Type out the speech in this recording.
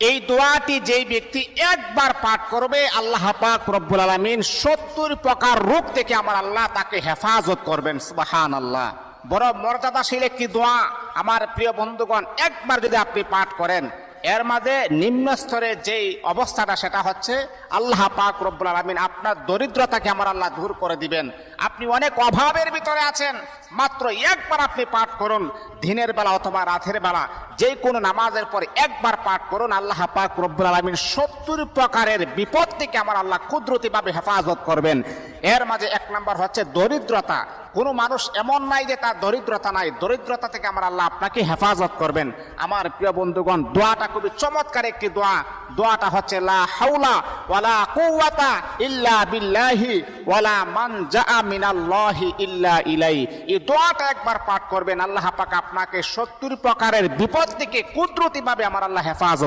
এই দোয়াটি যেই ব্যক্তি একবার পাঠ করবে, আল্লাহ পাক রব্বুল আলামিন 70 প্রকার রোগ থেকে আমার আল্লাহ তাকে হেফাজত করবেন। সুবহানাল্লাহ। বড় মর্যাদাশীল একটি দোয়া আমার প্রিয় বন্ধুগণ। একবার যদি আপনি পাঠ করেন, এর মাঝে নিম্ন স্তরে যেই অবস্থাটা সেটা হচ্ছে আল্লাহ পাক রব্বুল আলামিন আপনার দরিদ্রতাকে আমার আল্লাহ দূর করে দিবেন। আপনি অনেক অভাবের ভিতরে আছেন, মাত্র একবার আপনি পাঠ করুন, দিনের বেলা অথবা রাতের বেলা যে কোনো নামাজের পরে একবার পাঠ করুন, আল্লাহ পাক রব্বুল আলামিন 70 প্রকারের বিপদ থেকে আমার আল্লাহ কুদরতিভাবে হেফাজত করবেন। এর মাঝে এক নাম্বার হচ্ছে দরিদ্রতা। কোনো মানুষ এমন নাই যে তার দরিদ্রতা নাই, দরিদ্রতা থেকে আমার আল্লাহ আপনাকে হেফাজত করবেন। আমার প্রিয় বন্ধুগণ, দোয়াটা খুবই চমৎকার একটি দোয়া। দোয়াটা হচ্ছে লা হাওলা ওয়ালা কুওয়াতা ইল্লা বিল্লাহি ওয়ালা মানজা মিনাল্লাহি ইল্লা ইলাই। এই দোয়াটা একবার পাঠ করবেন, আল্লাহ পাক আপনাকে 70 প্রকারের বিপদ থেকে কুদরতিভাবে আমার আল্লাহ হেফাজত